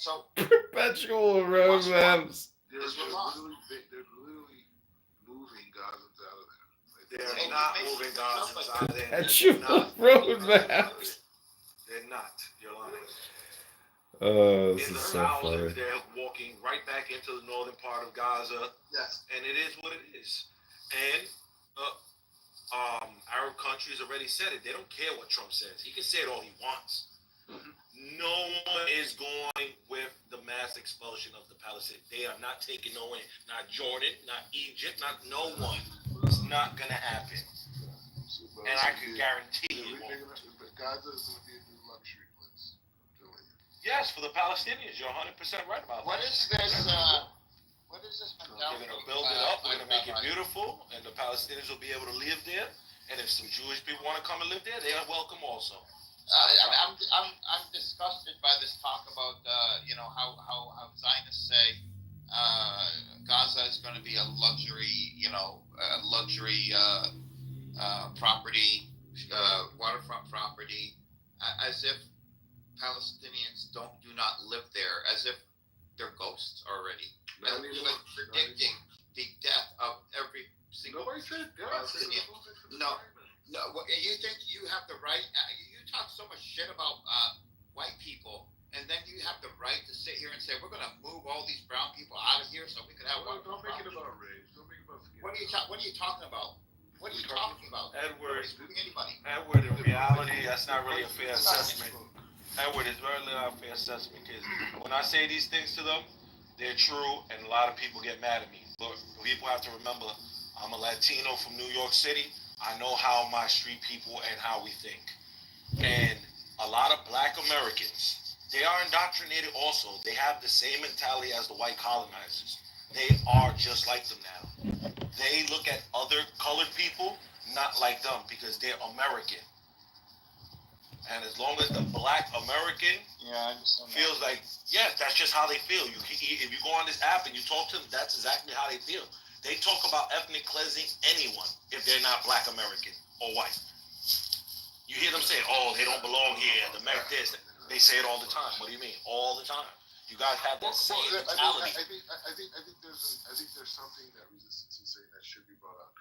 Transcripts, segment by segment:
So Perpetual roadmaps. They're literally moving Gazans out of there. Like, They're not moving Gazans out of there. Perpetual roadmaps. They're not. You're lying. This In is the so thousands, funny. they're walking right back into the northern part of Gaza, yes. and it is what it is. And Arab countries already said it. They don't care what Trump says. He can say it all he wants. No one is going with the mass expulsion of the Palestinians. They are not taking no in. Not Jordan, not Egypt, not no one. It's not going to happen. And I can guarantee it won't. Gaza is going to be a new luxury place. Yes, for the Palestinians, you're 100% right about that. what is this mentality? They're going to build it up. They're going to make it beautiful, and the Palestinians will be able to live there. And if some Jewish people want to come and live there, they are welcome also. I'm disgusted by this talk about how Zionists say Gaza is going to be a luxury property, waterfront property, as if Palestinians do not live there, as if they're ghosts already. Predicting the death of every single Palestinian. No, you think you have the right? You talk so much shit about white people, and then you have the right to sit here and say we're going to move all these brown people out of here so we could have one. Don't make it about race. Don't make it about skin. What are you talking about? What are you talking about? Edward, Anybody? in reality, that's not really a fair assessment. Edward, it's really not a fair assessment because when I say these things to them, they're true, and a lot of people get mad at me. But people have to remember, I'm a Latino from New York City. I know how my street people and how we think. And a lot of black Americans, they are indoctrinated also. They have the same mentality as the white colonizers. They are just like them now. They look at other colored people not like them because they're American. And as long as the black American feels like, yeah, that's just how they feel. If you go on this app and you talk to them, that's exactly how they feel. They talk about ethnic cleansing anyone if they're not black American or white. You hear them say, oh, they don't belong here, the American this. They say it all the time. What do you mean? All the time. You guys have that same mentality. I think there's something that Resistance is saying that should be brought up.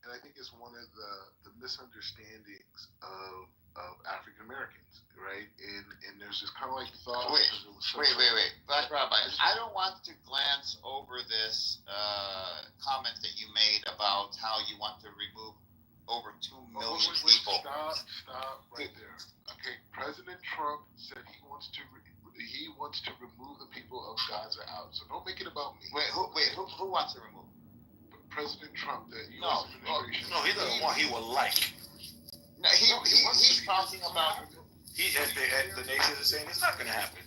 And I think it's one of the misunderstandings of African Americans, right? And there's this kind of like thought. Wait. Black Rabbi, I don't want to glance over this comment that you made about how you want to remove over 2 million people. Stop right there. Okay, President Trump said he wants to remove the people of Gaza out. So don't make it about me. Who wants to remove? President Trump, the No, U.S. administration. he doesn't want. He would like. No, he's talking about. The nations are saying it's not going to happen.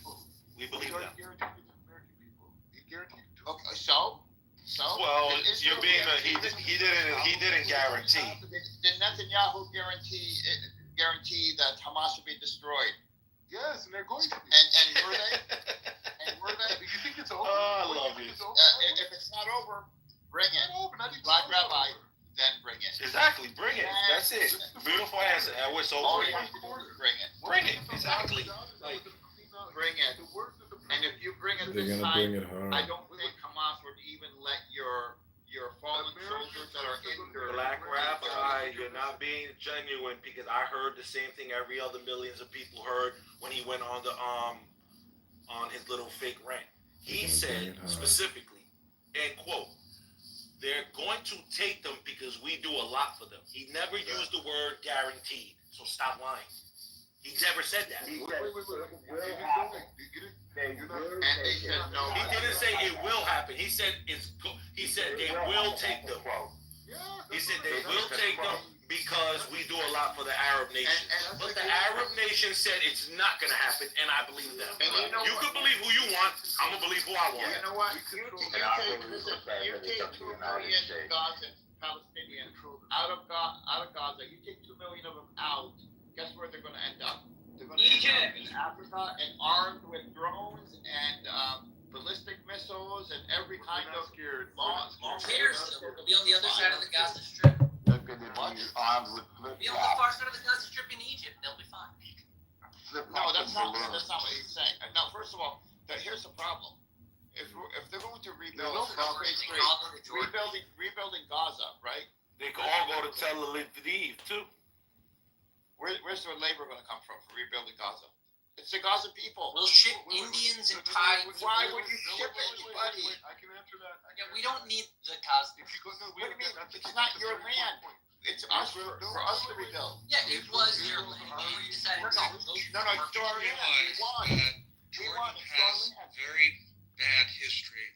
We believe that. He guaranteed it's American people. He guaranteed it to us. Okay, so. Well, you're being he didn't guarantee. Did Netanyahu guarantee that Hamas would be destroyed? Yes, and they're going to be. And were they? Do you think it's over? Oh, I love you. If it's not over, bring it. Black Rabbi, then bring it. Exactly, bring it. That's it. Beautiful answer. I wish so. All you have to do is bring it. Bring it. Exactly. Like, bring it. And if you bring it They're this gonna time, bring it hard. I don't think Hamas would even let your fallen soldiers that are in your Black Rabbi, you're not being genuine because I heard the same thing every other millions of people heard when he went on on his little fake rant. He said specifically, and quote, they're going to take them because we do a lot for them. He never used the word guaranteed, so stop lying. He never said that. Wait. And they said no. He didn't say it will happen. He said he said they will take them. He said they will take them because we do a lot for the Arab nation. But the Arab nation said it's not going to happen, and I believe them. You can believe who you want. I'm going to believe who I want. You know what? You take 2 million Gazans, Palestinians, out of Gaza. You take 2 million of them out. Guess where they're going to end up? They're going to end up in Africa and armed with drones and ballistic missiles and every kind of law. They'll be on the other side of the Gaza Strip. What? Be on the far side of the Gaza Strip in Egypt. They'll be fine. No, that's not what he's saying. No, first of all, here's the rebuilding Gaza, right? They can all go to Tel Aviv too. Where's their labor going to come from for rebuilding Gaza? It's the Gaza people. We'll ship Indians and Thais. Why would you ship anybody? I can answer that. Yeah, we don't need the Gaza. If you go, no, What do you mean? that's It's not the your very land. point. It's us for us to rebuild. Yeah, it was your land. You decided No, it's our land. We won. Jordan has very bad history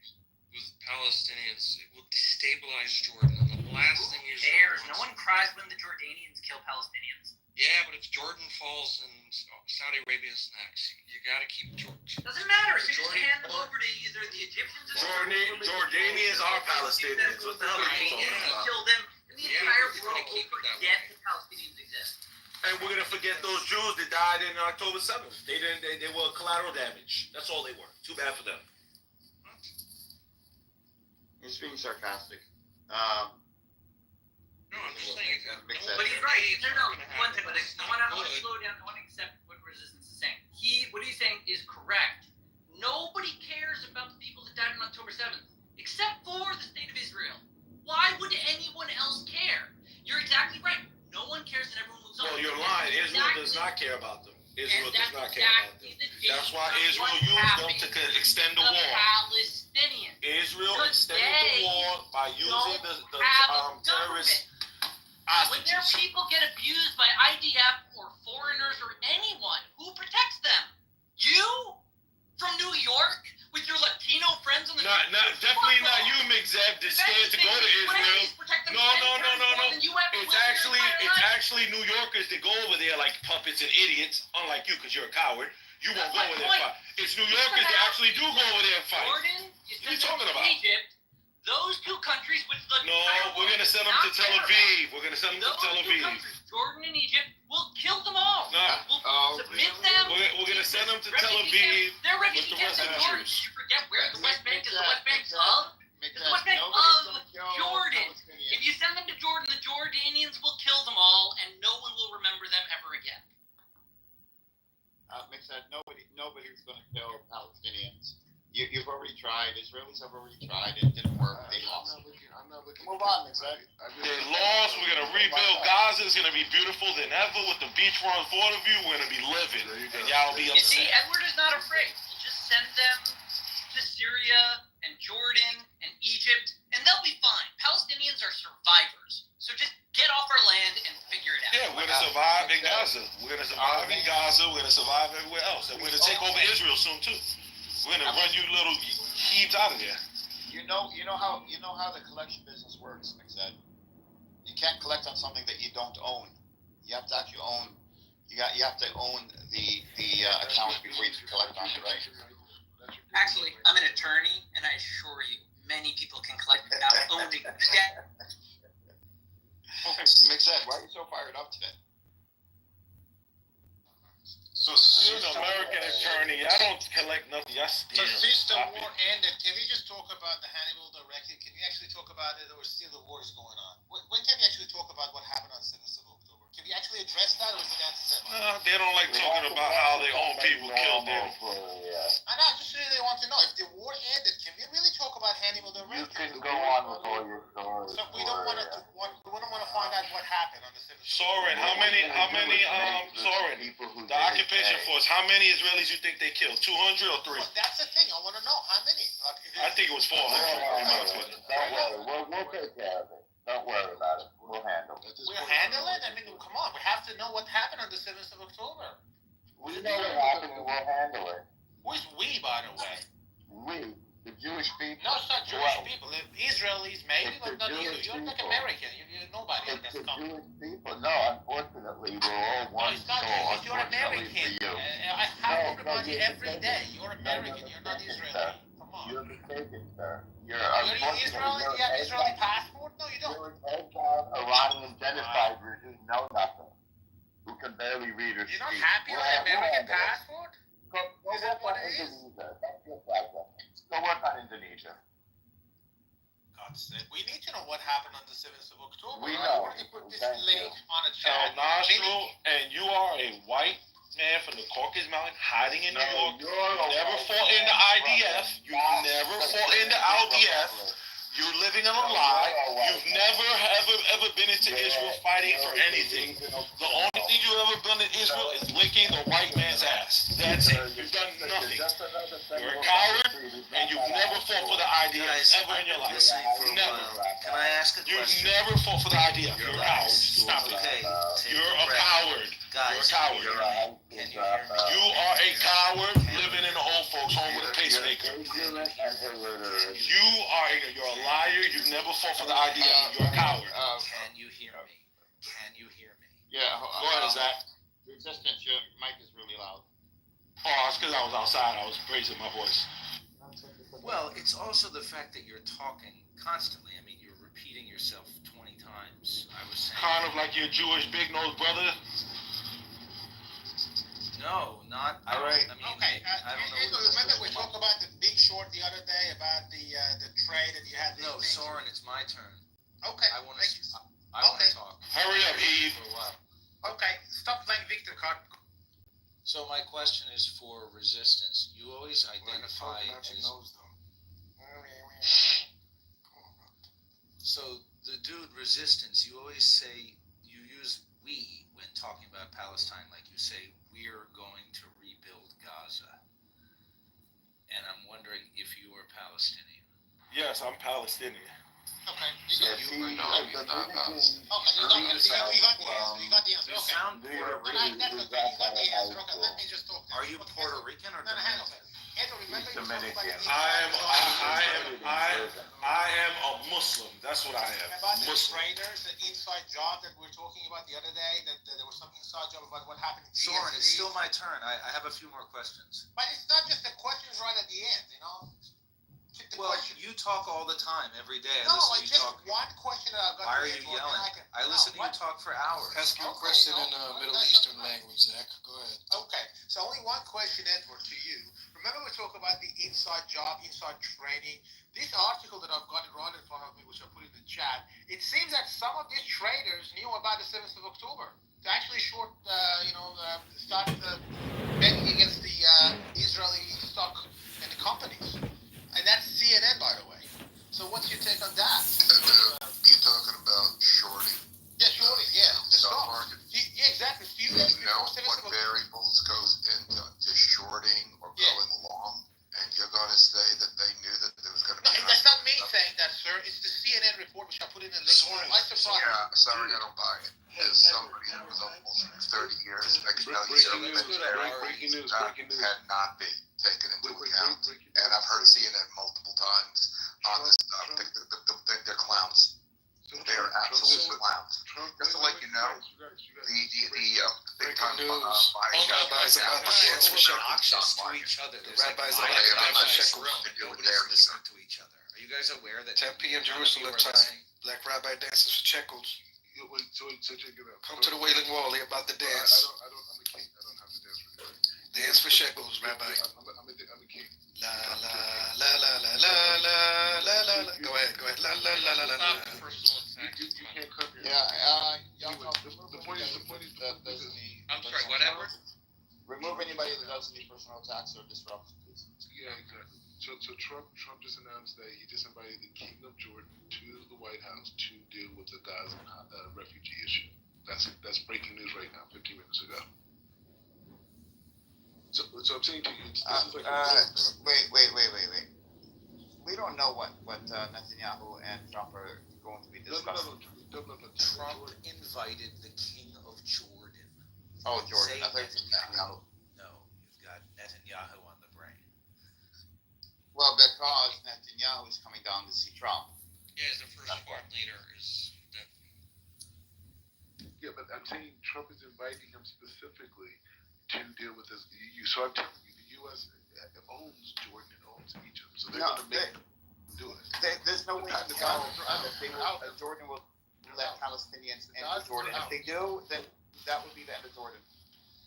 with Palestinians. It will destabilize Jordan. And the last thing is cares? No one cries when the Jordanians kill Palestinians. Yeah, but if Jordan falls and Saudi Arabia's next, you got to keep Jordan. Doesn't matter. So just hand them over to either the Egyptians or Jordanians are Palestinians. What the hell are you talking about? kill them, and the Yeah, entire we're world gonna keep will it that forget way. that Palestinians exist. And we're gonna forget those Jews that died in October 7th. They didn't. They were collateral damage. That's all they were. Too bad for them. He's being sarcastic. No, I'm just saying. Makes But he's right. No. One thing with it. I want to slow down. I want to accept what Resistance is saying. What he's saying is correct. Nobody cares about the people that died on October 7th, except for the state of Israel. Why would anyone else care? You're exactly right. No one cares and everyone moves on. No, you're lying. Israel does not care about them. Israel does not care about them. That's why Israel used them to extend the war. Palestinians. Israel extended the war by using the terrorist When their hostages. people get abused by IDF or foreigners or anyone, who protects them? You? From New York? With your Latino friends on the Definitely not you, McZeb, that's scared to go to Israel. No. It's actually New Yorkers that go over there like puppets and idiots, unlike you, because you're a coward. You won't go over there and fight. It's New Yorkers that actually do go over there and fight. Jordan, What are you talking about? Egypt, those two countries which the No, we're gonna send them to Tel Aviv. We're gonna send them to Tel Aviv. Jordan and Egypt will kill them all. No. We'll submit them. We're gonna send them to Tel refugee Aviv. camps. They're with refugee the camps rest in of the Jordan. Jews. You forget where the West Bank is. The West Bank Makes of Makes the West Bank Nobody's of gonna kill Jordan. Palestinians. If you send them to Jordan, the Jordanians will kill them all, and no one will remember them ever again. Makes sense. Nobody's going to kill Palestinians. You've already tried. Israelis have already tried. It didn't work. They lost. I'm not looking. Move on, Mick. They lost. We're gonna rebuild Gaza. It's gonna be beautiful than ever with the beachfront water view. We're gonna be living, and y'all be You see, upset. Edward is not afraid. You just send them to Syria and Jordan and Egypt, and they'll be fine. Palestinians are survivors. So just get off our land and figure it out. Yeah, we're gonna survive in Gaza. We're gonna survive in Gaza. We're gonna survive everywhere else, and we're gonna take over Israel soon too. We're gonna run you little heaves out of there. You know how the collection business works, Mick said. You can't collect on something that you don't own. You have to actually own. You have to own the account before you can collect on it, right? Actually, I'm an attorney, and I assure you, many people can collect without owning debt. Mick said, why are you so fired up today? You're an American attorney. I don't collect nothing. I steal. So since the Stop war it. ended, can we just talk about the Hannibal directive? Can we actually talk about it, or still the war is going on? When can we actually talk about what happened on 7th of October? Can we actually address that, or is it anti-Semitic? No, they don't like talking about how their own people killed them. I know, I just really want to know, if the war ended, can we really talk about Hannibal You directive? can go on with all your stories. So we don't want to find out what happened on the 7th of October. Soren, how many, Soren, the occupation force, how many Israelis you think they killed? 200 or 3? Well, that's the thing, I want to know, how many? I think it was 400. Don't worry, we'll take care of it. Don't worry about it. We'll handle it. We'll handle it? I mean, come on, we have to know what happened on the 7th of October. We know what happened and we'll handle it. Who's we, by the way? We, the Jewish people. No, it's not Jewish people. The Israelis, maybe, It's but the not you. Jewish You're like people. American. You're nobody in It's this the country. Jewish people. No, unfortunately, we're all No, one it's not soul. Jewish. You're Unfortunately for American. you. I have to remind you every day. You're American. You're not Israeli. Come on. You're mistaken, sir. You're You're unfortunately, Israeli? You have Israeli passport? No, you don't. You're an exiled Iranian genociders who know nothing, who can barely read or You're speak. not happy with an American passport? Go Is that work what on it is? Indonesia. That's just like that. Go work on Indonesia. God's sake. We need to know what happened on the 7th of October. We I know. want to put this Thank link you. on a El chat. Nostril, and you are a white man from the Caucasus Mountain hiding in New York. You're You never fought in the IDF. You never fought in the IDF. You're living in a lie. You've never ever been into Israel fighting for anything. The only thing you've ever done in Israel is licking the white man's ass. That's it. You've done nothing. You're a coward, and you've never fought for the idea ever in your life. Never. Can I ask a You've question? never fought for the idea. You're a coward. Stop it. Okay, take You're a a breath. coward. Guys, You're a coward. can you hear me? You are a coward living in an old folks' home with a pacemaker. You're a liar. You've never fought for the idea. You're a coward. Can you hear me? Can you hear me? Yeah. Go ahead, Zach. Resistance, your mic is really loud. Oh, it's because I was outside. I was raising my voice. Well, it's also the fact that you're talking constantly. I mean, you're repeating yourself 20 times. I was saying. Kind of like your Jewish big nose brother. No, not. I All right. don't, I mean, Okay, I don't know. remember we talked about the Big Short the other day about the trade that you had. No, Soren, it's my turn. Okay. I want to. thank you. I want to Okay. talk. Hurry up, Eve. For a while. Okay, stop playing Victor card. So my question is for resistance. You always identify as. So the dude resistance, you always say you use we when talking about Palestine, like you say we're going to rebuild Gaza. And I'm wondering if you are Palestinian. Yes, I'm Palestinian. Okay, you got Yeah, you. see, Okay, you the got the answer. You got the answer. You Okay. sound New Puerto York No, Rican. that's okay. You got the answer. Okay, let me just talk. Are you Puerto Rican or No, hang on. Dominican? Andrew, remember you talked about the I am a Muslim. That's what I am. about the Muslim. traders, the inside job that we were talking about the other day, that there was some inside job about what happened in Soren, it's DSC. still my turn. I have a few more questions. But it's not just the questions right at the end, you know? Keep the Well, question. you talk all the time, every day. I No, listen to it's you just talk. one question that I've got Why to are you answer, and yelling? I listen to you what? talk for hours. Ask your Okay, question no, in Middle that's Eastern okay. language, Zach. Go ahead. Okay, so only one question, Edward, to you. Remember we talked about the inside job, inside training. This article that I've got it right in front of me, which I put in the chat, it seems that some of these traders knew about the 7th of October. To actually start betting against the Israeli stock and the companies. And that's CNN, by the way. So what's your take on that? You're talking about shorting. Yeah, shorting, yeah. The Stock stock. market. Yeah, exactly. Do you You guys know before 7th what of October? variables goes into shorting or Yeah. going long, and you're going to say that they knew that there was going to No, be. that's not me saying that, sir. It's the CNN report, which I put in the link. Sorry. I surprised. Yeah, sorry, I don't buy it. As somebody that was almost 30 years, I can tell you Breaking news, that breaking news, that breaking news. had not been taken into account. And I've heard CNN multiple times on this stuff. They're clowns. They're absolute clowns. Just to let you know, the big time Breaking news. buying Rabbis about to dance for shekels. Obnoxious to each other. The There's like rabbis five are like to guys dance for in this shekels. room. Nobody's listening to each other. Are you guys aware that 10 p.m. none of you Jerusalem are time. listening? Black rabbi dances for shekels. So check it out. Come to the Wailing Wall. They're about to I dance. don't, I'm a king. I don't have to dance for you. Dance for shekels, rabbi. I'm a king. La la la la la la la la la la. Go ahead, go ahead. La la la la la la. Stop personal attacks. You can't come here. The point is that doesn't need. I'm sorry, whatever. Remove anybody that doesn't need personal attacks or disruption, please. Yeah, exactly. So Trump just announced that he just invited the King of Jordan to the White House to deal with the Gaza refugee issue. That's breaking news right now, 15 minutes ago. So I'm saying to you, this is like Wait. We don't know what Netanyahu and Trump are going to be discussing. no. Trump invited the king of Jordan. Oh, Jordan. Say I thought you said Netanyahu. No, you've got Netanyahu on the brain. Well, because Netanyahu is coming down to see Trump. Yeah, as the first foreign leader is that. Yeah, but I'm saying Trump is inviting him specifically to deal with this. So I'm telling you, the U.S. owns Jordan and owns Egypt, so they're No, going to make him do it. There's no way in the world that Jordan will let Palestinians enter Jordan. If they do, then that would be the end of Jordan.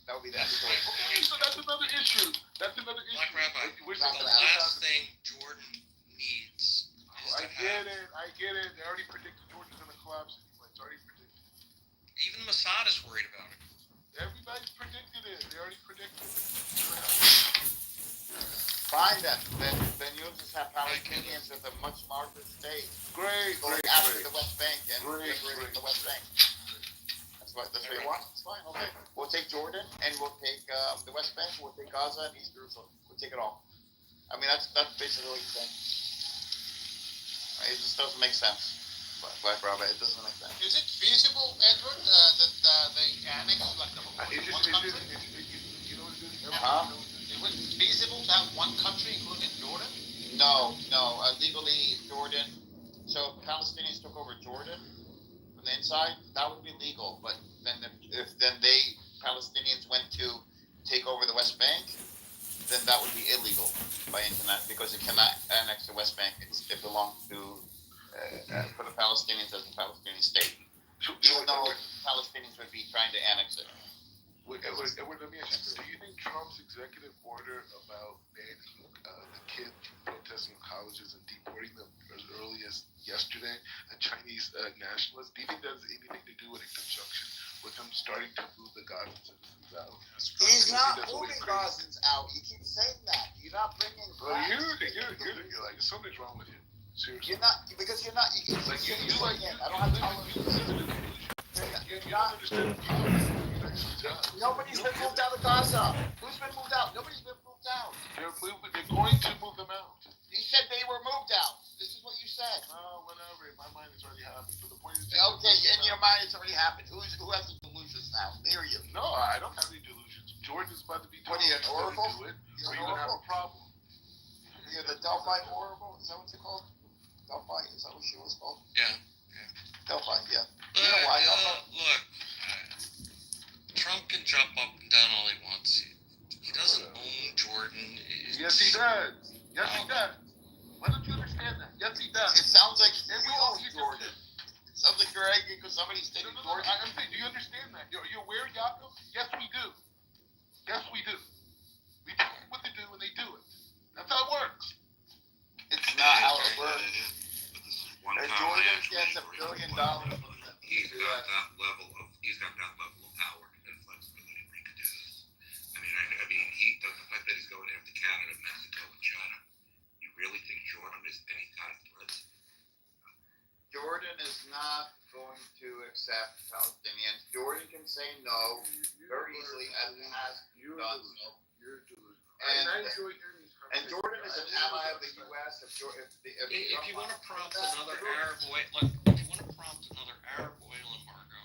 That would be the end of Jordan. Okay, so that's another issue. Black Rabbi, Which the last thing Jordan needs is to I get it. They already predicted Jordan's going to collapse anyway. It's already predicted. even Mossad is worried about it. Everybody's predicted it. They already predicted it. Fine then you'll just have Palestinians with a much larger state Great, going great, after great. the West Bank and Great, liberating great. the West Bank. That's what you want. It's fine. Okay, we'll take Jordan and we'll take the West Bank. We'll take Gaza and East Jerusalem. We'll take it all. I mean, that's basically what you're saying. Right? It just doesn't make sense. But Robert, it doesn't make sense. Is it feasible, Edward, that they annex like one country? You know what it is? Huh? It was feasible to have one country, including Jordan? No. Legally, Jordan. So if Palestinians took over Jordan from the inside, that would be legal. But then if Palestinians went to take over the West Bank, then that would be illegal by internet because it cannot annex the West Bank. It belongs to for the Palestinians as a Palestinian state. Even though Palestinians would be trying to annex it. Edward, let me ask you, do you think Trump's executive order about banning the kids protesting in colleges and deporting them as early as yesterday, the Chinese nationalists, do you think that has anything to do with in conjunction with him starting to move the Gaza citizens out? He's not moving Gazans out. You keep saying that. You're not bringing. Well, you're like something's wrong with you. Seriously. You're not because you're not. You like it. I don't have time. You're not. Nobody's been moved out of Gaza. Who's been moved out? Nobody's been moved out. They're going to move them out. You said they were moved out. This is what you said. Oh, whatever. In my mind, it's already happened. But the point is, okay, in your mind, it's already happened. Who has the delusions now? Me or you? No, I don't have any delusions. Jordan's about to be told What are you, an oracle? do it, or you're gonna have a problem. You're the Delphi oracle. Is that what you're called? Delphi. Is that what she was called? Yeah. Delphi. Yeah. You know why? Look, Trump can jump up and down all he wants. He doesn't own Jordan. Yes, he does. Yes, he does. Why don't you understand that? Yes, he does. It sounds like you own Jordan. It sounds like you're angry because somebody's taking Jordan. I'm saying, do you understand that? You're aware, Jacob? Yes, we do. Yes, we do. We tell them what to do and they do it. That's how it works. It's not how it works. If Jordan gets $1 billion from he's got that level of power and flexibility where he could do this. I mean, the fact that he's going after Canada, Mexico, and China. You really think Jordan is any kind of threat? Jordan is not going to accept Palestinians. Jordan can say no very easily, as it has done so. And Jordan is an ally of the U.S. If you want to prompt another Arab oil, embargo,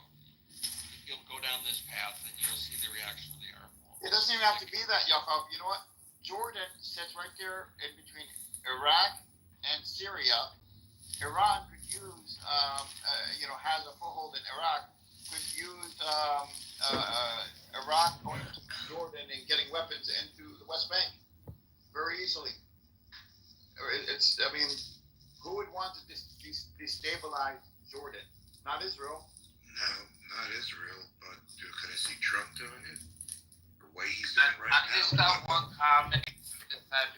you'll go down this path and you'll see the reaction of the Arab world. It doesn't even have to be that, Yaakov. You know what? Jordan sits right there in between Iraq and Syria. Iran could use, has a foothold in Iraq. Could use Iraq going to Jordan and getting weapons into the West Bank very easily. Who would want to destabilize Jordan? Not Israel. No, not Israel, but could I see Trump doing it? The way he's doing right now? I just got one comment. I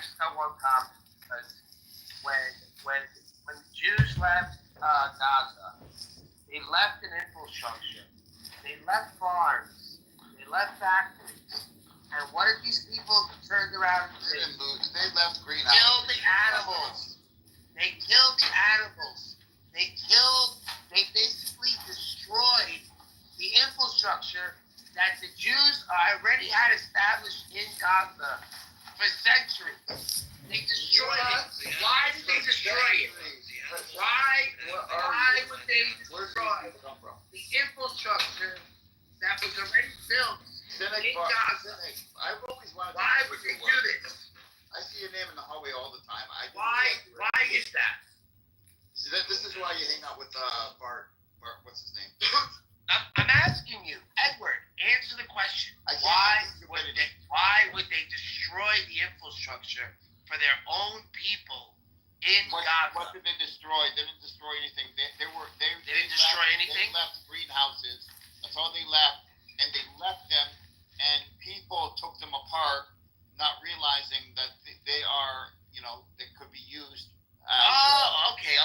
just got one comment because when the Jews left Gaza, they left an infrastructure, they left farms, they left factories, and what did these people turn around and do? They left greenhouses. Killed the animals. They killed the animals. They basically destroyed the infrastructure that the Jews already had established in Gaza for centuries. They destroyed it. Why did they destroy it? Why would they destroy the infrastructure that was already built in Gaza? I've always wanted. Why would they do this? I see your name in the hallway all the time. Why is that? See, this is why you hang out with Bart. What's his name? I'm asking you, Edward. Answer the question. Why would they destroy the infrastructure for their own people in Gaza? What did they destroy? They didn't destroy anything. They didn't destroy anything. They left greenhouses. That's all they left, and they left them, and people took them apart, not realizing that they are, they could be used. Okay.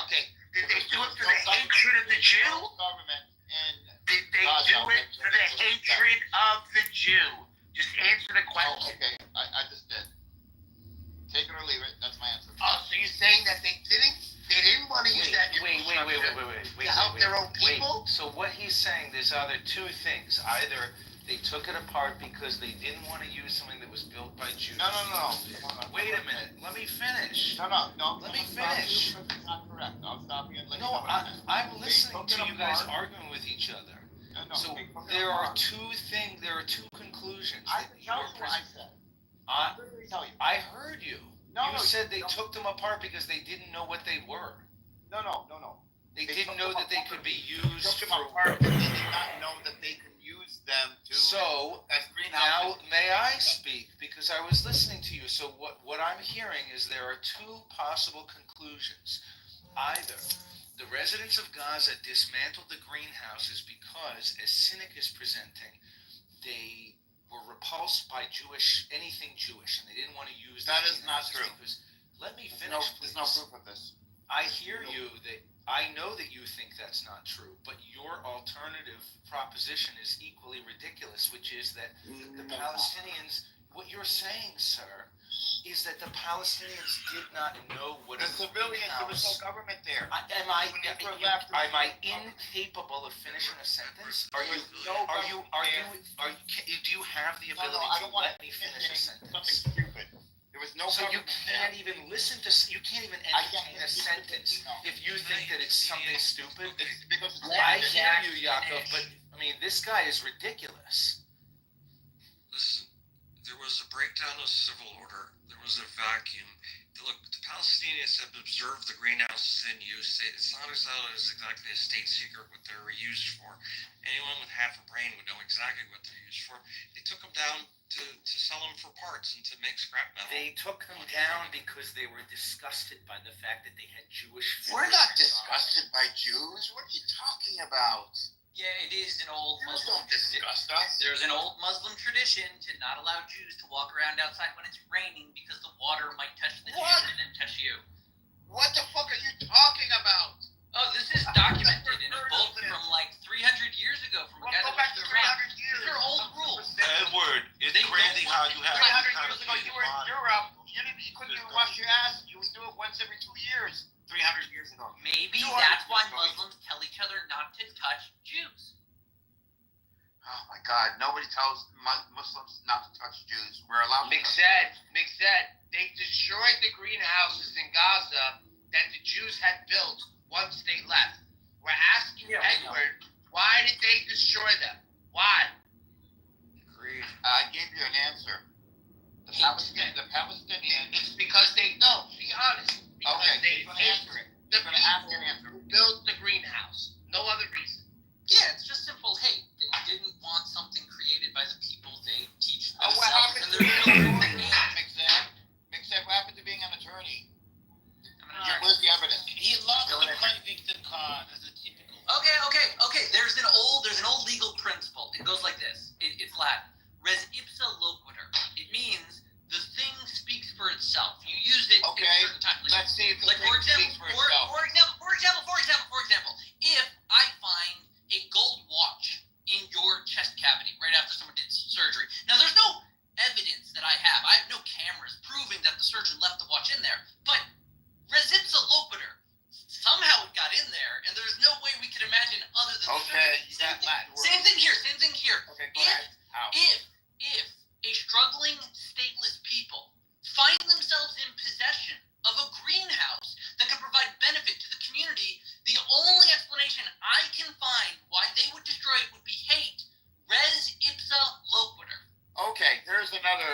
Did they do it for the hatred of the Jew? Government and did they do it for the hatred of the Jew? Just answer the question. Oh, okay. I just did. my answer. Oh, so you're saying that they didn't want to use that Wait, to help their own people? So what he's saying, there's either two things. Either they took it apart because they didn't want to use something that was built by Jews. No. Wait a minute. Let me finish. No. Let me finish. It's not correct. I'll stop you and let you No, know what I meant. I'm listening took to it you guys apart. arguing with each other. No, So they took it there are apart. there are two conclusions. I that can tell you're you what I said. I- I'll literally tell you. I heard you. No, You no, said they no. took them apart because they didn't know what they were. No. They They didn't took know them that they apart. could be They used took them for. apart, but they did not know that they could use them to So as now greenhouses. may I speak, because I was listening to you. So what I'm hearing is there are two possible conclusions. Either the residents of Gaza dismantled the greenhouses because, as Cynic is presenting, they were repulsed by anything Jewish, and they didn't want to use That the is not greenhouses true. because, let me There's finish, there's please. no proof of this. I hear you that I know that you think that's not true, but your alternative proposition is equally ridiculous, which is that the Palestinians, what you're saying, sir, is that the Palestinians did not know what The a civilians, there was greenhouse. no government there. Am I incapable of finishing a sentence? Do you have the ability I to don't want let me finish a something sentence? stupid. There was no So you government can't there. even listen to, you can't even I can't entertain a listen to sentence it, no. if you think that it's something stupid. It's because it's I not- hear you, Yaakov, but I mean, this guy is ridiculous. Listen, there was a breakdown of civil order. There was a vacuum. Look, the Palestinians have observed the greenhouses in use. It's not as though it's exactly a state secret what they were used for. Anyone with half a brain would know exactly what they're used for. They took them down to sell them for parts and to make scrap metal. They took them down because they were disgusted by the fact that they had Jewish. We're not disgusted by Jews. What are you talking about? Yeah, it is an old Jews Muslim. don't disgust us. There's an old Muslim tradition to not allow Jews to walk around outside when it's raining because the water might touch the What? Jews and then touch you. What the fuck are you talking about? Oh, this is documented in a book from like 300 years ago from a Well, guy go that back to was around. 300 years. These are old rules. Edward, it's They crazy don't how want you it. have 300 kind years of ago, you were in Europe. You couldn't even wash your ass. You would do it once every 2 years. 300 years ago. Maybe 200 that's why years ago. Muslims tell each other not to touch Jews. Oh my God! Nobody tells Muslims not to touch Jews. We're allowed. Mick said, they destroyed the greenhouses in Gaza that the Jews had built once they left. We're asking Edward, why did they destroy them? Why? Agreed. I gave you an answer. The Palestinians. It's because they know. Be honest. Because Okay, they you're gonna answer it. The You're gonna ask people an answer. who built the greenhouse. No other reason. Yeah, it's just simple hate. They didn't want something created by the people they teach Oh, what themselves happened and to their being children. an attorney? Mick said, what happened to being an attorney? Where's the evidence? He loves the convicted card as a typical. Okay. There's an old legal principle. It goes like this. It's Latin. Res ipsa loquitur. It means the thing speaks for itself. You use it Okay, at a certain time. Let's see if the Like thing for example, speaks for itself. for example, if I find a gold watch in your chest cavity right after someone did surgery. Now there's no evidence that I have no cameras proving that the surgeon left the watch in there, but res ipsa loquitur, somehow it got in there, and there's no way we could imagine other than Okay, the you got Latin word. Same thing here. Okay, go ahead. How? If a struggling stateless people find themselves in possession of a greenhouse that could provide benefit to the community, the only explanation I can find why they would destroy it would be hate. Res ipsa loquitur. Okay, here's another.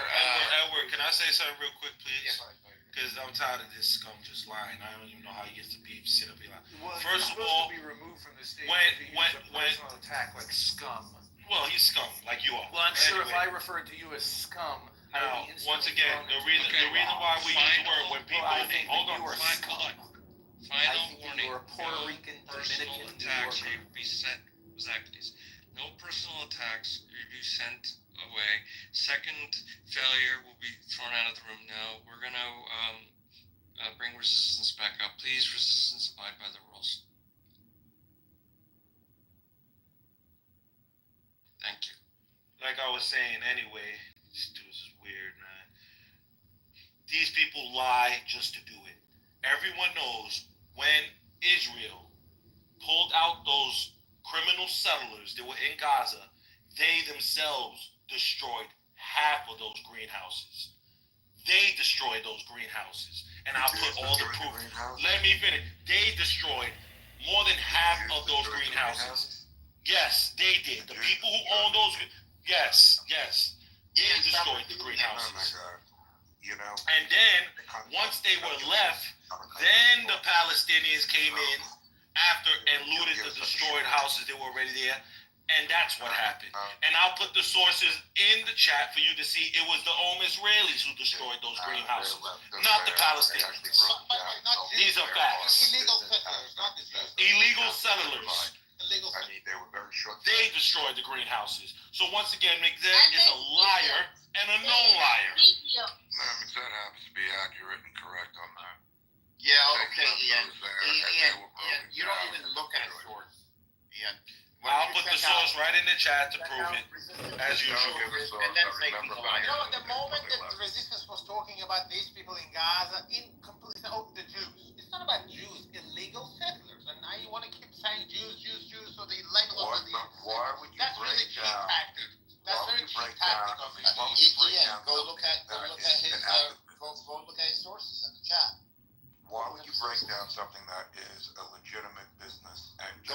Edward, can I say something real quick, please? Yeah, go ahead. Because I'm tired of this scum just lying. I don't even know how he gets to be sit up here lying. Well, First you're of all, supposed to be removed from the stage when- if you when- use a when- personal attack like scum. Well, he's scum, like you are. Well, I'm sure if Anyway. I referred to you as scum, I Now, would be once instantly again, thrown the into reason why we use the word when people I think that hold on, you are Fine, scum. hold on. I Final think that warning. you are a Puerto No Rican, personal Dominican, New attacks Yorker. will be sent. Exactly. No personal attacks will be sent away. Second failure will be thrown out of the room. Now we're gonna bring resistance back up. Please, resistance, abide by the rules. Thank you. Like I was saying anyway, this dude's is weird, man. these people lie just to do it. Everyone knows when Israel pulled out those criminal settlers that were in Gaza, they themselves destroyed half of those greenhouses. They destroyed those greenhouses. And I'll put all the proof. Let me finish. They destroyed more than half of those greenhouses. Yes, they did. The people who own those, yes. They destroyed the greenhouses. And then, once they were left, then the Palestinians came in after and looted the destroyed houses that were already there. And that's what happened. And I'll put the sources in the chat for you to see. It was the Israelis who destroyed those greenhouses, not the Palestinians. These are facts. Illegal settlers, not the Jews. Illegal settlers. Illegal settlers. They were very short. They destroyed the greenhouses. So once again, McZed is a liar and a known liar. That happens to be accurate and correct on that. Yeah, okay, Ian, you don't even look at a source, Ian. I'll put the source right in the chat to prove it, as usual. And then say he's a liar. You know, the moment that the resistance was talking about these people in Gaza, the Jews. It's not about Jews, illegal settlers. And now you want to keep saying Jews, so they label us. Why would you That's really cheap tactic. That's very cheap tactic of it. Ian, go look at his sources in the chat. Why would you break down something that is a legitimate business and Go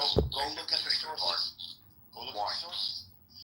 look at the sources. Go look at the sources.